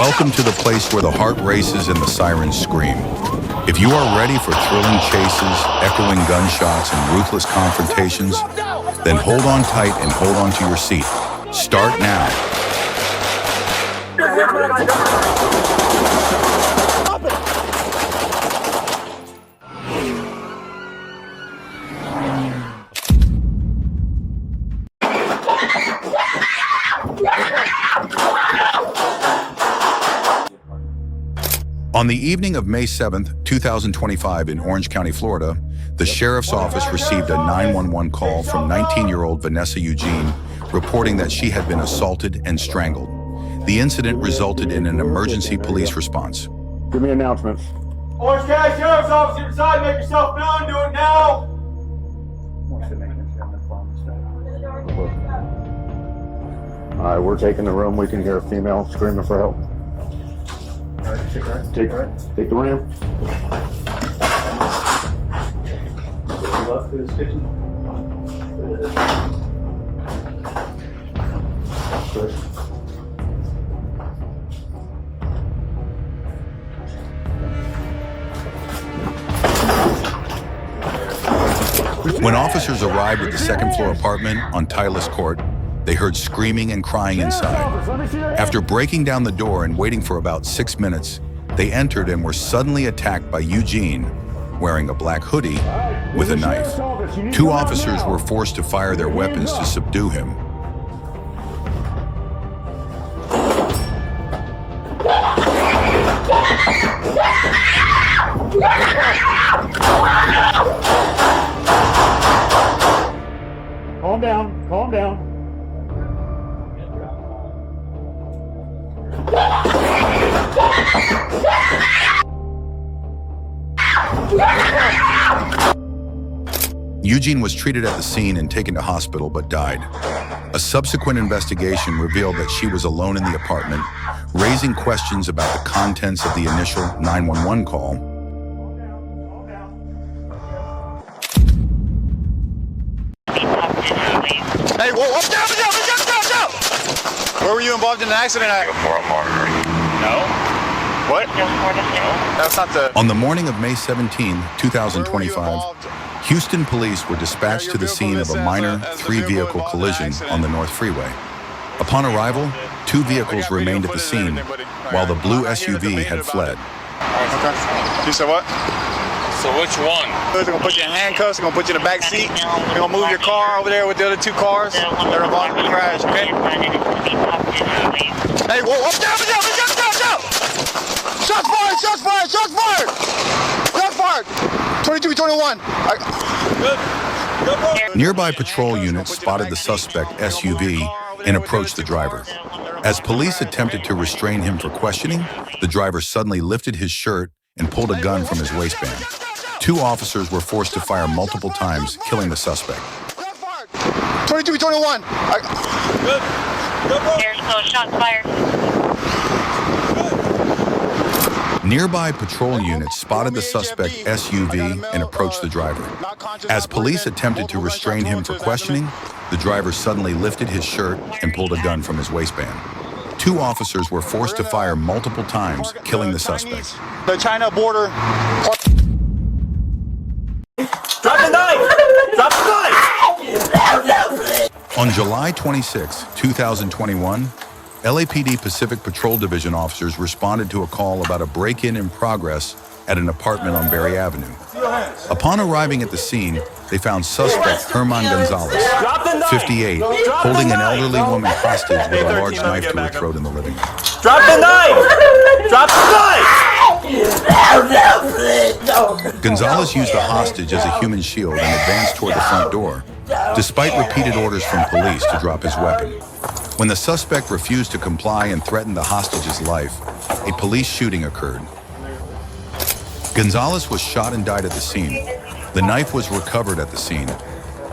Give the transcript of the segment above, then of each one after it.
Welcome to the place where the heart races and the sirens scream. If you are ready for thrilling chases, echoing gunshots, and ruthless confrontations, then hold on tight and hold on to your seat. Start now. On the evening of May 7th, 2025 in Orange County, Florida, the sheriff's office received a 911 call from 19-year-old Vanessa Eugene reporting that she had been assaulted and strangled. The incident resulted in an emergency police response. Give me announcements. Orange County Sheriff's Office inside, make yourself known, do it now! All right, we're taking the room. We can hear a female screaming for help. All right, take the ram. Left to this kitchen. When officers arrived at the second-floor apartment on Tylus Court, they heard screaming and crying inside. After breaking down the door and waiting for about 6 minutes, they entered and were suddenly attacked by Eugene, wearing a black hoodie, with a knife. 2 officers were forced to fire their weapons to subdue him. Calm down, calm down. Eugene was treated at the scene and taken to hospital but died. A subsequent investigation revealed that she was alone in the apartment, raising questions about the contents of the initial 911 call. Hey, whoa, up, down! Where were you involved in an accident at? No. What? No. That's not the... On the morning of May 17, 2025, Houston police were dispatched to the scene of a minor 3-vehicle collision on the North Freeway. Upon arrival, 2 vehicles remained at the scene, while the blue SUV had fled. Okay. You said what? So which one? They're gonna put you in handcuffs, they're gonna put you in the back seat, they're gonna move your car over there with the other 2 cars. They're involved in the crash, okay? Hey, whoa, up, down! Shots fired! Shots fired! Shots fired! Shots fired! 22-21. Nearby patrol units spotted the suspect SUV and approached the driver. As police attempted to restrain him for questioning, the driver suddenly lifted his shirt and pulled a gun from his waistband. 2 officers were forced to fire multiple times, killing the suspect. 22-21. There's no shots fired. Nearby patrol units spotted the suspect SUV and approached the driver. As police attempted to restrain him for questioning, the driver suddenly lifted his shirt and pulled a gun from his waistband. 2 officers were forced to fire multiple times, killing the suspect. The China border. Drop the knife! Drop the knife! On July 26, 2021, LAPD Pacific Patrol Division officers responded to a call about a break-in in progress at an apartment on Berry Avenue. Upon arriving at the scene, they found suspect Herman Gonzalez, 58, holding an elderly woman hostage with a large knife to her throat in the living room. Drop the knife! Drop the knife! Gonzalez used the hostage as a human shield and advanced toward the front door, despite repeated orders from police to drop his weapon. When the suspect refused to comply and threatened the hostage's life, a police shooting occurred. Gonzalez was shot and died at the scene. The knife was recovered at the scene.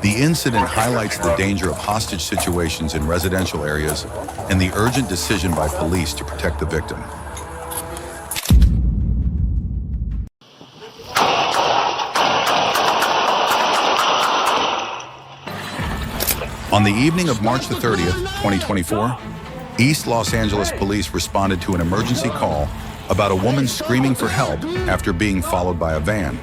The incident highlights the danger of hostage situations in residential areas and the urgent decision by police to protect the victim. On the evening of March the 30th, 2024, East Los Angeles police responded to an emergency call about a woman screaming for help after being followed by a van.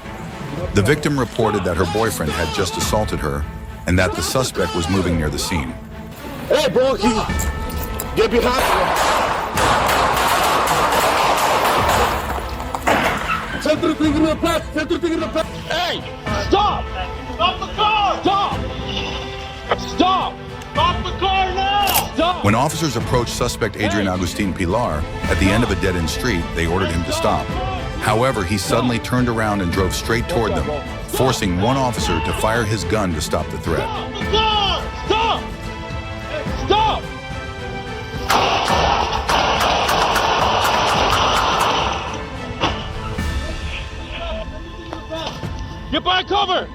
The victim reported that her boyfriend had just assaulted her and that the suspect was moving near the scene. Hey, bro, get behind me. Hey! Stop! Stop the car! Stop! Stop! Stop the car now! Stop! When officers approached suspect Adrian Agustin Pilar at the end of a dead-end street, they ordered him to stop. However, he suddenly turned around and drove straight toward them, forcing one officer to fire his gun to stop the threat. Stop the car! Stop! Stop! Get by cover!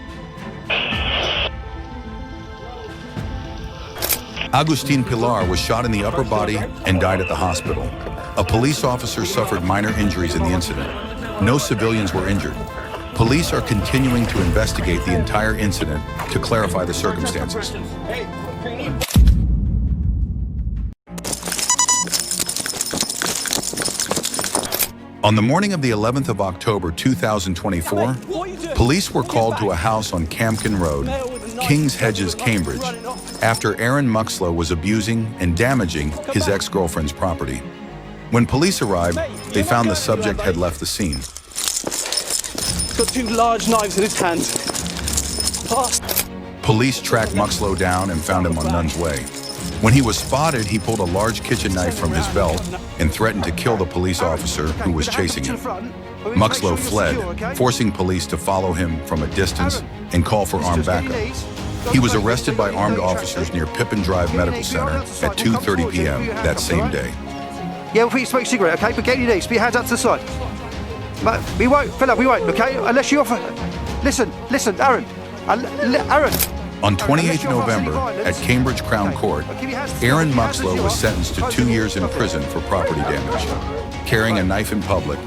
Agustin Pilar was shot in the upper body and died at the hospital. A police officer suffered minor injuries in the incident. No civilians were injured. Police are continuing to investigate the entire incident to clarify the circumstances. On the morning of the 11th of October 2024, police were called to a house on Campkin Road, Kings Hedges, Cambridge, after Aaron Muxlow was abusing and damaging his ex-girlfriend's property. When police arrived, they found the subject had left the scene. He's got two large knives in his hand. Police tracked Muxlow down and found him on Nunn's Way. When he was spotted, he pulled a large kitchen knife from his belt and threatened to kill the police officer who was chasing him. Muxlow fled, forcing police to follow him from a distance and call for armed backup. He was arrested by armed officers near Pippin Drive Medical Center at 2:30 p.m. that same day. Yeah, we'll put you smoke a cigarette, okay? But get your knees, put your hands up to the side. But we won't, fella, we won't, okay? Unless you offer... Listen, Aaron. Aaron. On 28th November, at Cambridge Crown Court, Aaron Muxlow was sentenced to 2 years in prison for property damage, carrying a knife in public,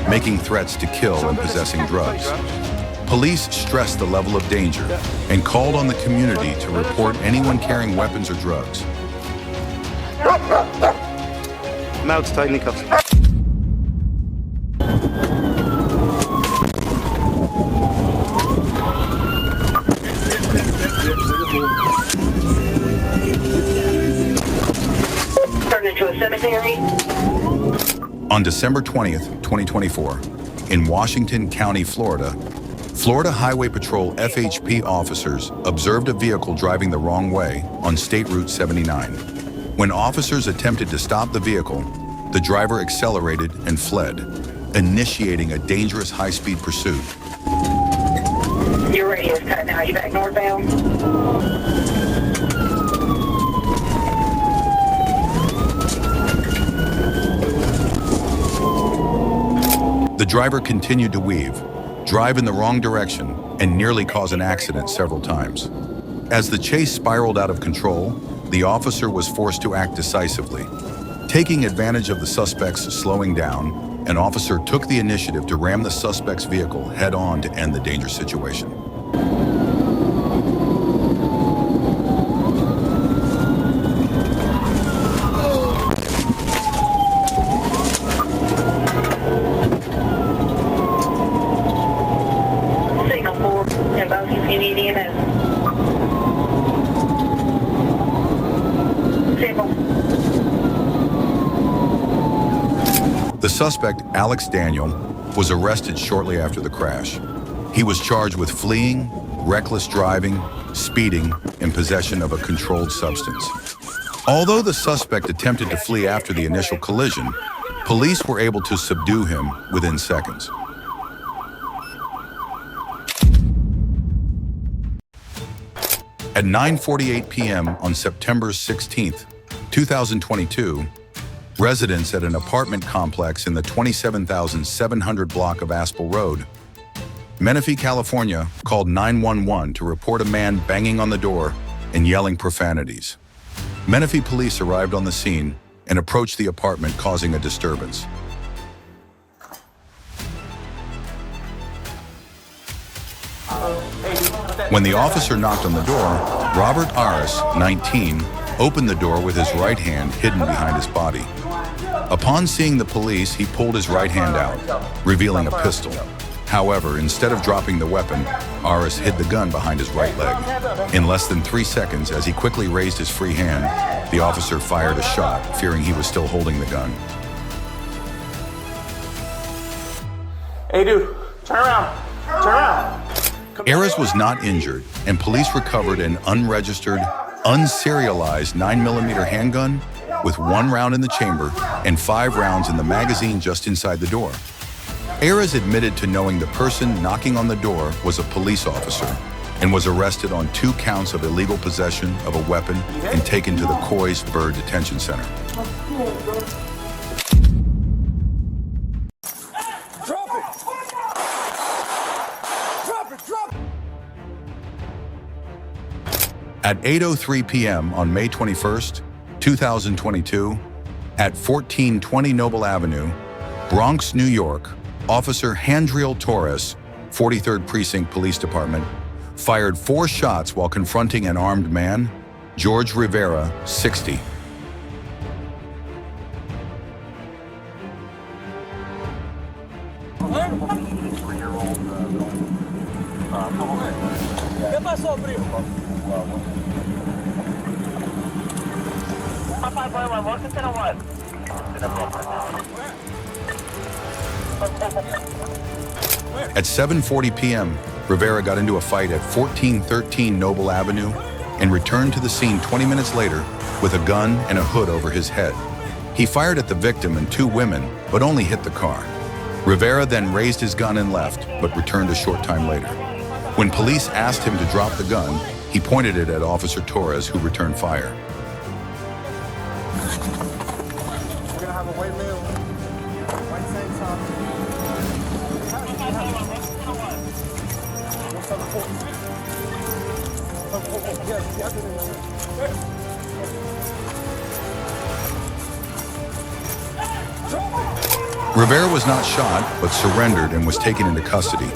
making threats to kill and possessing drugs. Police stressed the level of danger and called on the community to report anyone carrying weapons or drugs. Male detained in cuffs. Turned into a cemetery. On December 20th, 2024, in Washington County, Florida, Florida Highway Patrol FHP officers observed a vehicle driving the wrong way on State Route 79. When officers attempted to stop the vehicle, the driver accelerated and fled, initiating a dangerous high-speed pursuit. Your radio's cut now. You back northbound? The driver continued to weave, drive in the wrong direction, and nearly cause an accident several times. As the chase spiraled out of control, the officer was forced to act decisively. Taking advantage of the suspect's slowing down, an officer took the initiative to ram the suspect's vehicle head-on to end the dangerous situation. Signal 4, and both you can EMS. Signal. The suspect, Alex Daniel, was arrested shortly after the crash. He was charged with fleeing, reckless driving, speeding, and possession of a controlled substance. Although the suspect attempted to flee after the initial collision, police were able to subdue him within seconds. At 9:48 p.m. on September 16th, 2022, residents at an apartment complex in the 27,700 block of Aspel Road, Menifee, California, called 911 to report a man banging on the door and yelling profanities. Menifee police arrived on the scene and approached the apartment, causing a disturbance. When the officer knocked on the door, Robert Aris, 19, opened the door with his right hand hidden behind his body. Upon seeing the police, he pulled his right hand out, revealing a pistol. However, instead of dropping the weapon, Aris hid the gun behind his right leg. In less than 3 seconds, as he quickly raised his free hand, the officer fired a shot, fearing he was still holding the gun. Hey, dude, turn around. Turn around. Aris was not injured, and police recovered an unregistered, unserialized 9mm handgun with 1 round in the chamber and 5 rounds in the magazine just inside the door. Aris admitted to knowing the person knocking on the door was a police officer and was arrested on 2 counts of illegal possession of a weapon and taken to the Coys Bird Detention Center. At 8:03 p.m. on May 21st, 2022, at 1420 Noble Avenue, Bronx, New York, Officer Handriel Torres, 43rd Precinct Police Department, fired 4 shots while confronting an armed man, George Rivera, 60. At 7:40 p.m., Rivera got into a fight at 1413 Noble Avenue and returned to the scene 20 minutes later with a gun and a hood over his head. He fired at the victim and 2 women, but only hit the car. Rivera then raised his gun and left, but returned a short time later. When police asked him to drop the gun, he pointed it at Officer Torres, who returned fire. We're gonna have a white male. White same Rivera was not shot, but surrendered and was taken into custody.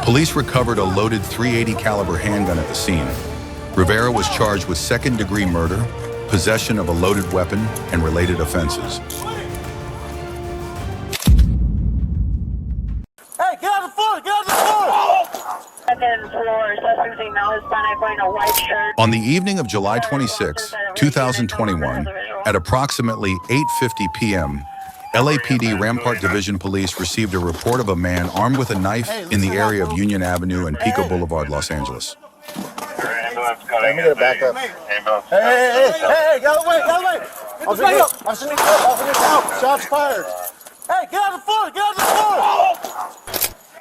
Police recovered a loaded .380 caliber handgun at the scene. Rivera was charged with second-degree murder, possession of a loaded weapon, and related offenses. Hey, get on the floor! Get on the floor! Second floor, suspect female Hispanic wearing a white shirt. On the evening of July 26, 2021, at approximately 8:50 p.m., LAPD Rampart Division Police received a report of a man armed with a knife in the area of Union Avenue and Pico Boulevard, Los Angeles. Let me get it back up. Hey, get out of the way, get out of the way! I'll send you out. Shots fired. Hey, get on the floor! Get on the floor!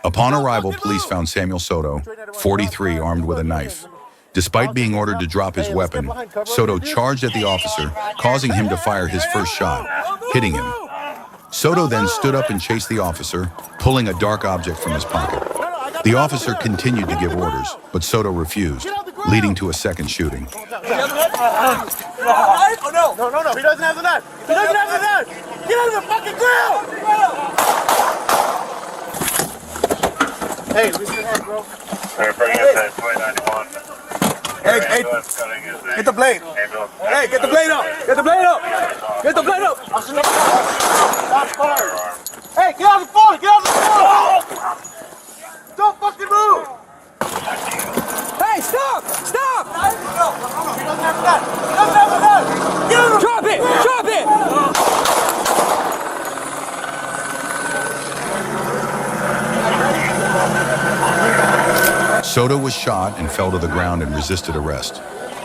Upon arrival, police found Samuel Soto, 43, armed with a knife. Despite being ordered to drop his weapon, Soto charged at the officer, causing him to fire his first shot, hitting him. Soto then stood up and chased the officer, pulling a dark object from his pocket. The officer continued to give orders, but Soto refused, leading to a second shooting. Oh, no, he doesn't have the knife! He doesn't have the knife! Get out of the fucking ground! Hey, release your hand, bro. Hey, get the blade! Hey, get the blade up! Get the blade up! Get the blade up! Shots fired. Hey, get on the floor! Get on the floor! Don't fucking move! Hey, stop! Stop! He doesn't have the knife. He doesn't have the knife. Get on the Drop it! Drop it! Soto was shot and fell to the ground and resisted arrest.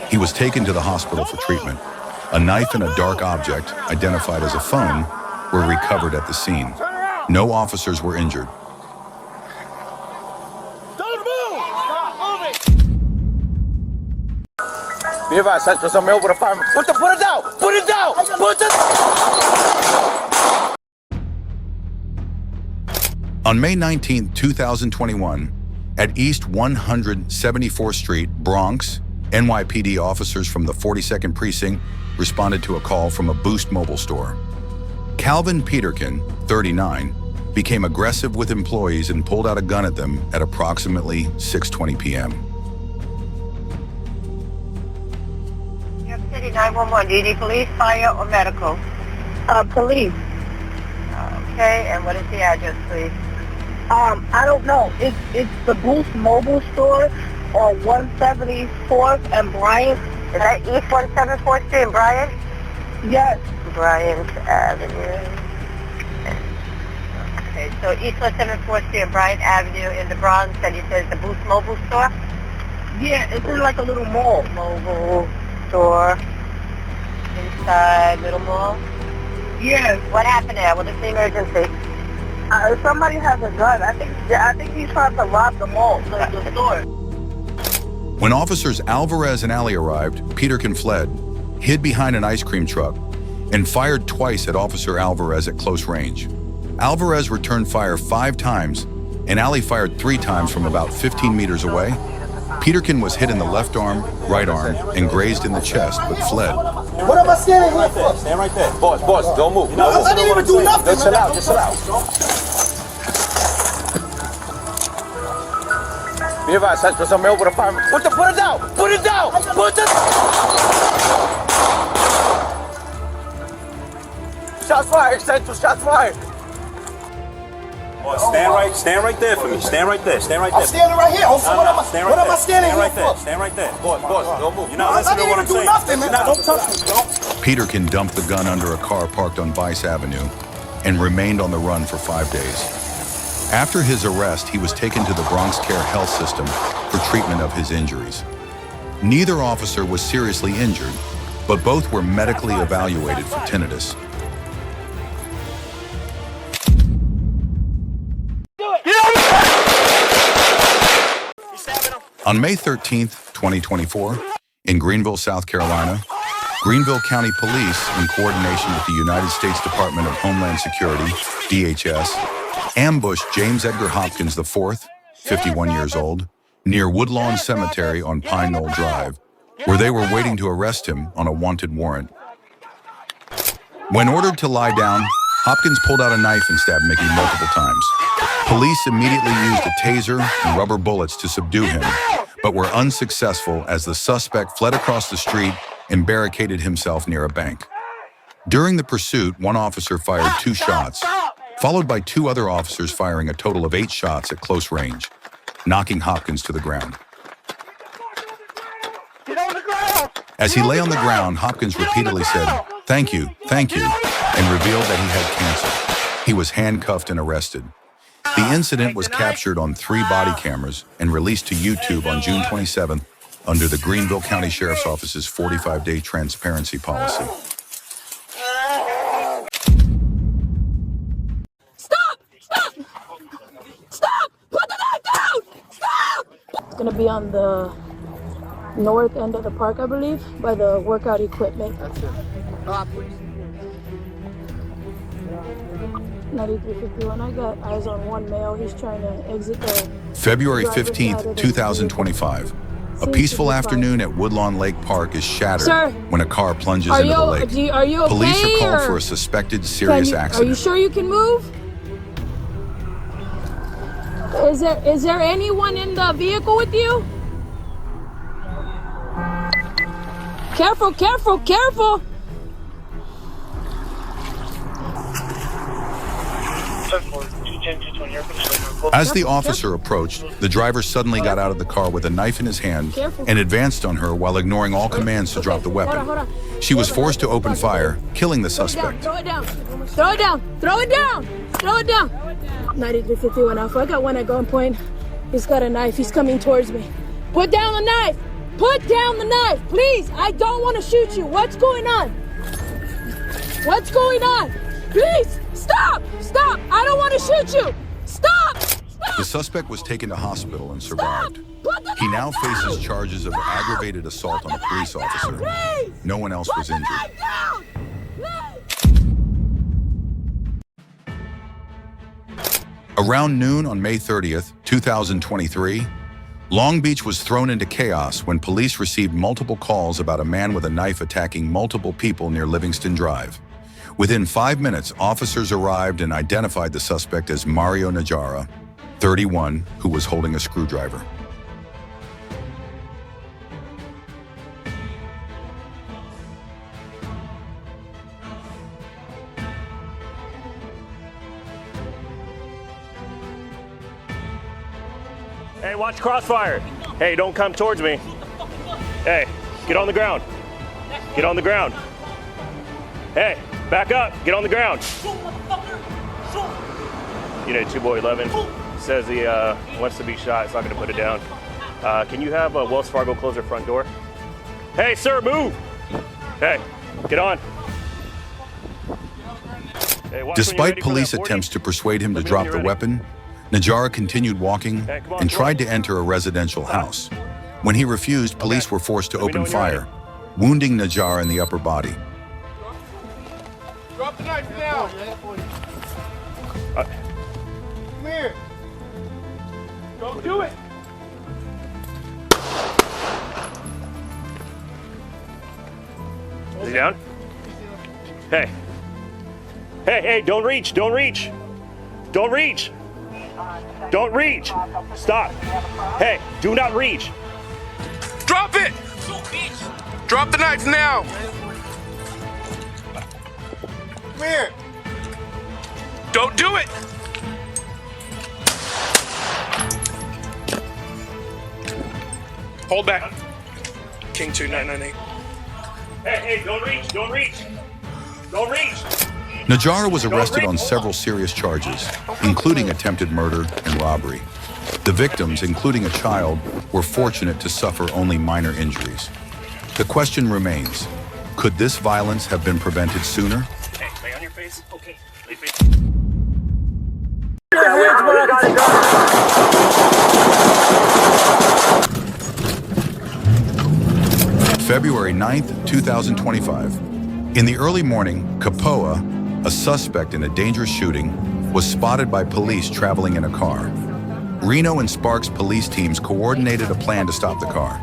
He was taken to the hospital for treatment. A knife and a dark object, identified as a phone, were recovered at the scene. No officers were injured. Don't move! Stop moving! Be advised, there's a male with a firearm. Put it down! Put it down! Put it On May 19, 2021, at East 174th Street, Bronx, NYPD officers from the 42nd Precinct responded to a call from a Boost mobile store. Calvin Peterkin, 39, became aggressive with employees and pulled out a gun at them at approximately 6:20 p.m. New York City 911. 911. Do you need police, fire, or medical? Police. Okay, and what is the address, please? I don't know. It's the Boost Mobile Store on 174th and Bryant. Is that East 174th Street in Bryant? Yes. Bryant Avenue. Okay, so East 174th Street and Bryant Avenue in the Bronx, and you said it's the Boost Mobile Store? Yeah, it's in like a little mall. Mobile store inside Little Mall? Yes. What happened there? What is the emergency? Somebody has a gun. I think he's trying to rob the mall, the store. When officers Alvarez and Alley arrived, Peterkin fled, hid behind an ice cream truck, and fired twice at Officer Alvarez at close range. Alvarez returned fire 5 times, and Alley fired 3 times from about 15 meters away. Peterkin was hit in the left arm, right arm, and grazed in the chest, but fled. What am I standing here for? Stand right there. Boss, don't move. I didn't even do nothing. Just chill out, just chill out. Be advised, there's a male with a firearm. Put it down! Put it down! Put it down! Shots fired, Central, shots fired. Boss, stand right there for me. Stand right there. I'm standing right here. Also, what am I standing here for? Stand right there. Boss, don't move. You're not listening to what I'm saying. I didn't even do nothing, man. Don't touch me, Peterkin dumped the gun under a car parked on Vice Avenue and remained on the run for 5 days. After his arrest, he was taken to the Bronx Care Health System for treatment of his injuries. Neither officer was seriously injured, but both were medically evaluated for tinnitus. On May 13th, 2024, in Greenville, South Carolina, Greenville County Police, in coordination with the United States Department of Homeland Security, DHS, ambushed James Edgar Hopkins IV, 51 years old, near Woodlawn Cemetery on Pine Knoll Drive, where they were waiting to arrest him on a wanted warrant. When ordered to lie down, Hopkins pulled out a knife and stabbed Mickey multiple times. Police immediately used a taser and rubber bullets to subdue him, but were unsuccessful as the suspect fled across the street and barricaded himself near a bank. During the pursuit, one officer fired 2 shots, followed by 2 other officers firing a total of 8 shots at close range, knocking Hopkins to the ground. As he lay on the ground, Hopkins repeatedly said, "Thank you," and revealed that he had cancer. He was handcuffed and arrested. The incident was captured on 3 body cameras and released to YouTube on June 27th under the Greenville County Sheriff's Office's 45-day transparency policy. Stop! Put the knife down! Stop! It's gonna be on the north end of the park, I believe, by the workout equipment. That's it. 9351. I got eyes on one male. He's trying to exit the... February 15th, 2025. A peaceful afternoon at Woodlawn Lake Park is shattered when a car plunges into the lake. Are you okay? Police are called for a suspected serious accident. Are you sure you can move? Is there anyone in the vehicle with you? Careful, careful, careful! As the officer approached, the driver suddenly got out of the car with a knife in his hand and advanced on her while ignoring all commands to drop the weapon. She was forced to open fire, killing the suspect. Throw it down! Throw it down! Throw it down! Throw it down! 9351 Alpha. I got one at gunpoint. He's got a knife. He's coming towards me. Put down the knife! Put down the knife! Please! I don't want to shoot you! What's going on? What's going on? Please! Stop! Stop! I don't want to shoot you! Stop! Stop! The suspect was taken to hospital and survived. He now faces charges of aggravated assault on a police officer. No one else was injured. Around noon on May 30th, 2023, Long Beach was thrown into chaos when police received multiple calls about a man with a knife attacking multiple people near Livingston Drive. Within 5 minutes, officers arrived and identified the suspect as Mario Najara, 31, who was holding a screwdriver. Hey, watch crossfire. Hey, don't come towards me. Hey, get on the ground. Get on the ground. Hey, back up. Get on the ground. Unit 2 Boy 11 says he wants to be shot. It's not going to put it down. Can you have Wells Fargo close their front door? Hey, sir, move. Hey, get on. Hey, Despite police attempts to persuade him to drop the weapon, Najara continued walking and tried to enter a residential house. When he refused, police were forced to open fire, wounding Najara in the upper body. Drop the knife now. Come here. Don't do it. Is he down? Hey. Hey, hey, don't reach, don't reach. Don't reach. Don't reach. Stop. Hey, do not reach. Drop it. Drop the knife now. Come here. Don't do it. Hold back. King 2998. Hey, hey, don't reach, don't reach. Don't reach. Najara was arrested on several serious charges, including attempted murder and robbery. The victims, including a child, were fortunate to suffer only minor injuries. The question remains, could this violence have been prevented sooner? Hey, lay on your face. Okay, lay face. February 9th, 2025. In the early morning, Kapoa, a suspect in a dangerous shooting, was spotted by police traveling in a car. Reno and Sparks police teams coordinated a plan to stop the car.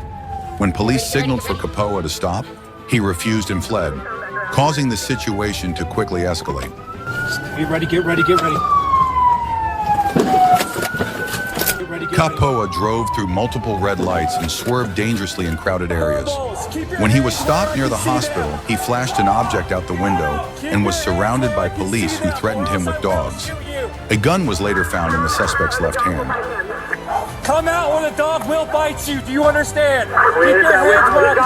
When police signaled for Kapoa to stop, he refused and fled, causing the situation to quickly escalate. Get ready, get ready, get ready. Kapoa drove through multiple red lights and swerved dangerously in crowded areas. When he was stopped near the hospital, he flashed an object out the window and was surrounded by police who threatened him with dogs. A gun was later found in the suspect's left hand. Come out or the dog will bite you. Do you understand? Keep your hands where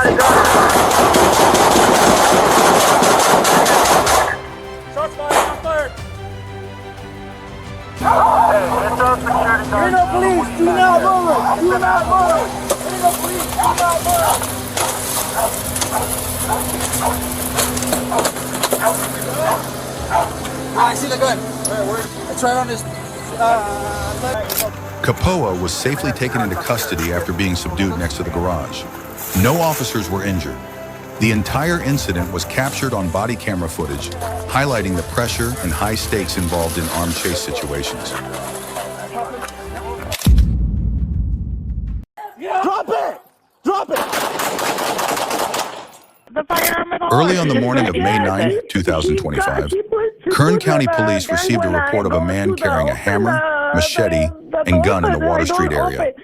Shots fired, shots fired. Reno police, do not move. Do not move. Reno police, do not move. I see the gun. It's right on his Kapoa was safely taken into custody after being subdued next to the garage. No officers were injured. The entire incident was captured on body camera footage, highlighting the pressure and high stakes involved in armed chase situations. Drop it! Drop it! Early on the morning of May 9, 2025, Kern County Police received a report of a man carrying a hammer, machete, and gun in the Water Street area.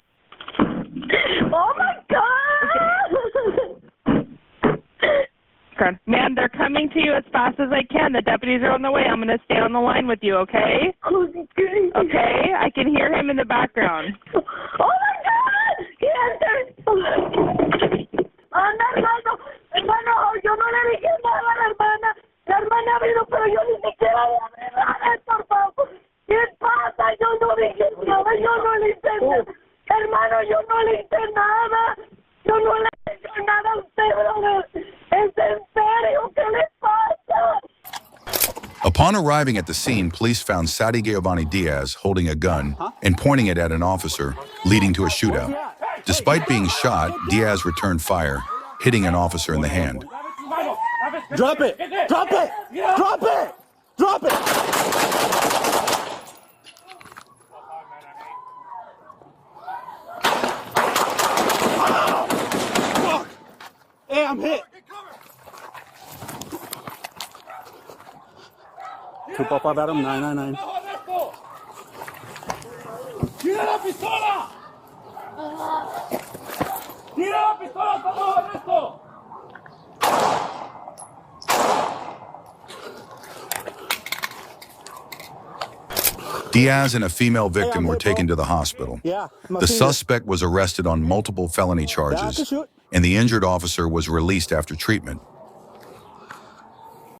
Oh my God! Ma'am, they're coming to you as fast as I can. The deputies are on the way. I'm going to stay on the line with you, okay? Okay? I can hear him in the background. Oh my God! Hermano, yo no le dije nada a la hermana. La hermana vino, pero yo ni siquiera le hablé nada, por favor. ¿Qué pasa? Yo no dije nada, yo no le hice nada. Hermano, yo no le hice nada. Yo no le he hecho nada a usted, brother. ¿Es en serio? ¿Qué le pasa? Upon arriving at the scene, police found Sadi Giovanni Diaz holding a gun and pointing it at an officer, leading to a shootout. Despite being shot, Diaz returned fire, hitting an officer in the hand. Drop it! Drop it! Drop it! Drop it! Fuck! Hey, I'm hit! Two pop up at him, 999. ¡Tira la pistola! ¡Tira la pistola! ¡Estamos arresto! Diaz and a female victim were taken to the hospital. The suspect was arrested on multiple felony charges, and the injured officer was released after treatment.